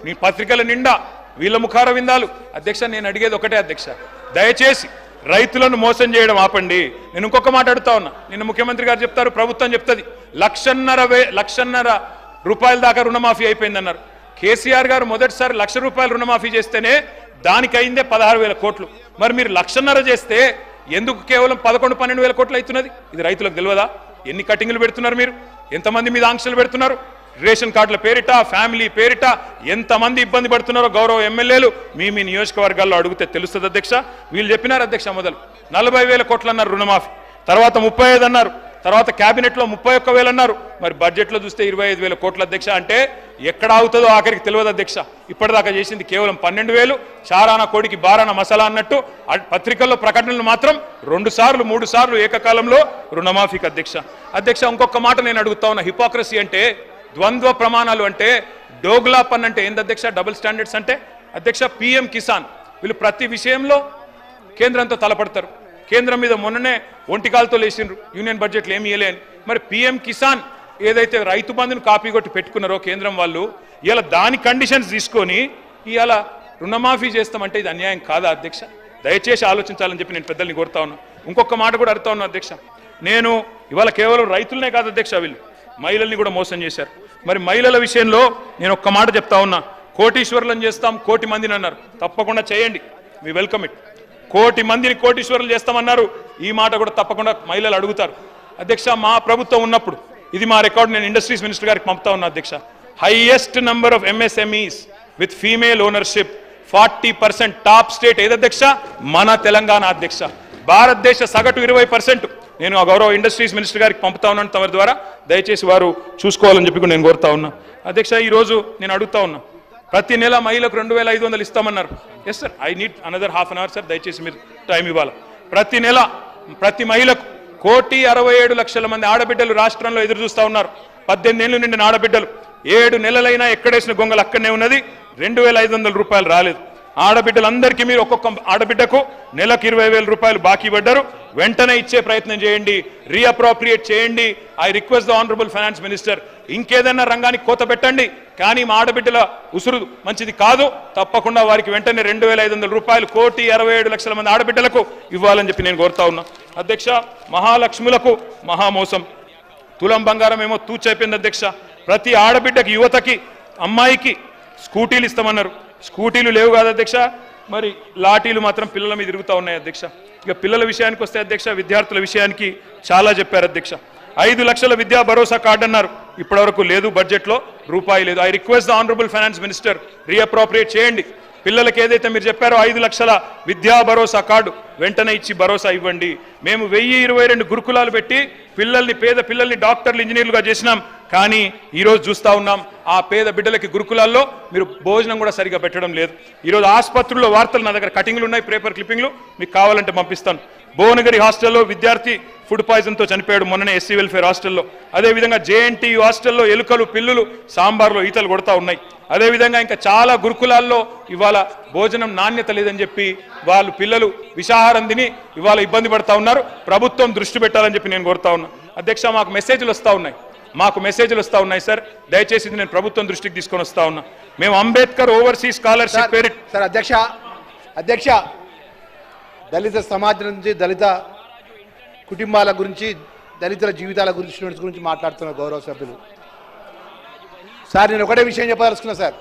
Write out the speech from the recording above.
నీ పత్రికల నిండా వీళ్ళ ముఖార విందాలు. అధ్యక్ష, నేను అడిగేది ఒకటే అధ్యక్ష, దయచేసి రైతులను మోసం చేయడం ఆపండి. నేను ఇంకొక మాట అడుగుతా ఉన్నా. నిన్న ముఖ్యమంత్రి గారు చెప్తారు, ప్రభుత్వం చెప్తుంది 1,50,000 రూపాయల దాకా రుణమాఫీ అయిపోయిందన్నారు. కేసీఆర్ గారు మొదటిసారి 1,00,000 రూపాయలు రుణమాఫీ చేస్తేనే దానికి అయిందే 16,000 కోట్లు. మరి మీరు 1,50,000 చేస్తే ఎందుకు కేవలం 11-12,000 కోట్లు అవుతున్నది? ఇది రైతులకు తెలియదా? ఎన్ని కటింగ్లు పెడుతున్నారు మీరు? ఎంతమంది మీద ఆంక్షలు పెడుతున్నారు? రేషన్ కార్డుల పేరిట, ఫ్యామిలీ పేరిట ఎంతమంది ఇబ్బంది పడుతున్నారో గౌరవ ఎమ్మెల్యేలు మీ నియోజకవర్గాల్లో అడిగితే తెలుస్తుంది అధ్యక్ష. వీళ్ళు చెప్పినారు అధ్యక్ష, మొదలు 40,000 కోట్లు అన్నారు రుణమాఫీ, తర్వాత 35 అన్నారు, తర్వాత క్యాబినెట్లో 31,000 అన్నారు, మరి బడ్జెట్లో చూస్తే 25,000 కోట్ల అధ్యక్ష. అంటే ఎక్కడ అవుతుందో ఆఖరికి తెలియదు అధ్యక్ష. ఇప్పటిదాకా చేసింది కేవలం 12,000. చారాన కోడికి బారాన మసాలా అన్నట్టు పత్రికల్లో ప్రకటనలు మాత్రం 2 సార్లు 3 సార్లు ఏకకాలంలో రుణమాఫీకి అధ్యక్ష. అధ్యక్ష, ఇంకొక మాట నేను అడుగుతా ఉన్నా. హిపోక్రసీ అంటే, ద్వంద్వ ప్రమాణాలు అంటే, డోగ్లా పన్ అంటే ఏంది అధ్యక్ష? డబుల్ స్టాండర్డ్స్ అంటే అధ్యక్ష, పిఎం కిసాన్ వీళ్ళు ప్రతి విషయంలో కేంద్రంతో తలపడతారు. కేంద్రం మీద మొన్ననే ఒంటికాలతో లేచిండ్రు, యూనియన్ బడ్జెట్లు ఏమి ఇయ్యలే అని. మరి పిఎం కిసాన్ ఏదైతే రైతు బంధును కాపీ కొట్టి పెట్టుకున్నారో కేంద్రం వాళ్ళు, ఇలా దాని కండిషన్స్ తీసుకొని ఇవాళ రుణమాఫీ చేస్తామంటే ఇది అన్యాయం కాదా అధ్యక్ష? దయచేసి ఆలోచించాలని చెప్పి నేను పెద్దల్ని కోరుతా ఉన్నా. ఇంకొక మాట కూడా అడుగుతా ఉన్నా అధ్యక్ష. నేను ఇవాళ కేవలం రైతులనే కాదు అధ్యక్ష, వీళ్ళు మహిళల్ని కూడా మోసం చేశారు. మరి మహిళల విషయంలో నేను ఒక్క మాట చెప్తా ఉన్నా. కోటీశ్వరులను చేస్తాం, 1,00,00,000 మందిని అన్నారు. తప్పకుండా చేయండి, మీ వెల్కమ్ ఇట్. 1,00,00,000 మందిని కోటీశ్వరులు చేస్తామన్నారు. ఈ మాట కూడా తప్పకుండా మహిళలు అడుగుతారు అధ్యక్ష. మా ప్రభుత్వం ఉన్నప్పుడు, ఇది మా రికార్డు, నేను ఇండస్ట్రీస్ మినిస్టర్ గారికి పంపుతా ఉన్నా అధ్యక్ష. Highest number of MSMEs with female ownership 40%. Top state ఏది అధ్యక్ష? మన తెలంగాణ అధ్యక్ష. భారతదేశ సగటు 20%. నేను ఆ గౌరవ ఇండస్ట్రీస్ మినిస్టర్ గారికి పంపుతా ఉన్నాను తమ ద్వారా. దయచేసి వారు చూసుకోవాలని చెప్పి నేను కోరుతా ఉన్నా అధ్యక్ష. ఈరోజు నేను అడుగుతా ఉన్నా, ప్రతి నెల మహిళలకు 2,500 ఇస్తామన్నారు. Yes sir, I need another half an hour sir, దయచేసి మీరు టైం ఇవ్వాలి. ప్రతి నెల ప్రతి మహిళకు 1,67,00,000 మంది ఆడబిడ్డలు రాష్ట్రంలో ఎదురు చూస్తూ ఉన్నారు. 18 ఏళ్ళు నిండిన ఆడబిడ్డలు 7 నెలలైనా ఎక్కడేసిన గొంగలు అక్కడనే ఉన్నది. 2,500 రూపాయలు రాలేదు. ఆడబిడ్డలందరికీ మీరు ఒక్కొక్క ఆడబిడ్డకు నెలకు 20,000 రూపాయలు బాకీ పడ్డారు. వెంటనే ఇచ్చే ప్రయత్నం చేయండి, రీఅప్రోప్రియేట్ చేయండి. I request the honourable finance minister, ఇంకేదైనా రంగానికి కోత పెట్టండి, కానీ మా ఆడబిడ్డల ఉసురు మంచిది కాదు. తప్పకుండా వారికి వెంటనే 2,500 రూపాయలు 1,67,00,000 మంది ఆడబిడ్డలకు ఇవ్వాలని చెప్పి నేను కోరుతా ఉన్నా అధ్యక్ష. మహాలక్ష్ములకు మహామోసం, తులం బంగారం ఏమో తూచైపోయింది అధ్యక్ష. ప్రతి ఆడబిడ్డకి, యువతకి, అమ్మాయికి స్కూటీలు ఇస్తామన్నారు. స్కూటీలు లేవు కాదు అధ్యక్ష, మరి లాఠీలు మాత్రం పిల్లల మీద తిరుగుతూ ఉన్నాయి అధ్యక్ష. ఇక పిల్లల విషయానికి వస్తే అధ్యక్ష, విద్యార్థుల విషయానికి చాలా చెప్పారు అధ్యక్ష. 5 లక్షల విద్యా భరోసా కార్డు అన్నారు, ఇప్పటివరకు లేదు, బడ్జెట్లో రూపాయి లేదు. I request the honourable finance minister, రీఅప్రోప్రియేట్ చేయండి. పిల్లలకి ఏదైతే మీరు చెప్పారో 5 లక్షల విద్యా భరోసా కార్డు వెంటనే ఇచ్చి భరోసా ఇవ్వండి. మేము 1,022 గురుకులాలు పెట్టి పేద పిల్లల్ని డాక్టర్లు, ఇంజనీర్లుగా చేసినాం. కానీ ఈరోజు చూస్తూ ఉన్నాం, ఆ పేద బిడ్డలకి గురుకులాల్లో మీరు భోజనం కూడా సరిగా పెట్టడం లేదు. ఈరోజు ఆసుపత్రుల్లో వార్తలు, నా దగ్గర కటింగ్లు ఉన్నాయి, పేపర్ క్లిప్పింగ్లు, మీకు కావాలంటే పంపిస్తాను. భువనగిరి హాస్టల్లో విద్యార్థి ఫుడ్ పాయిజన్తో చనిపోయాడు మొన్ననే, ఎస్సీ వెల్ఫేర్ హాస్టల్లో. అదేవిధంగా జేఎన్టీయూ హాస్టల్లో ఎలుకలు, పిల్లులు సాంబార్లో ఈతలు కొడతా ఉన్నాయి. అదేవిధంగా ఇంకా చాలా గురుకులాల్లో ఇవాళ భోజనం నాణ్యత లేదని చెప్పి వాళ్ళు పిల్లలు విషాహారం తిని ఇవాళ ఇబ్బంది పడతా ఉన్నారు. ప్రభుత్వం దృష్టి పెట్టాలని చెప్పి నేను కోరుతా ఉన్నా అధ్యక్ష. మాకు మెసేజ్లు వస్తూ ఉన్నాయి సార్, దయచేసి ఇది నేను ప్రభుత్వం దృష్టికి తీసుకొని వస్తా ఉన్నా. మేము అంబేద్కర్ ఓవర్సీస్ స్కాలర్షిప్ పేరు సార్ అధ్యక్ష దళిత సమాజం నుంచి, దళిత కుటుంబాల గురించి, దళితుల జీవితాల గురించి మాట్లాడుతున్న గౌరవ సభ్యులు సార్, నేను ఒకటే విషయం చెప్పదలుచుకున్నా సార్.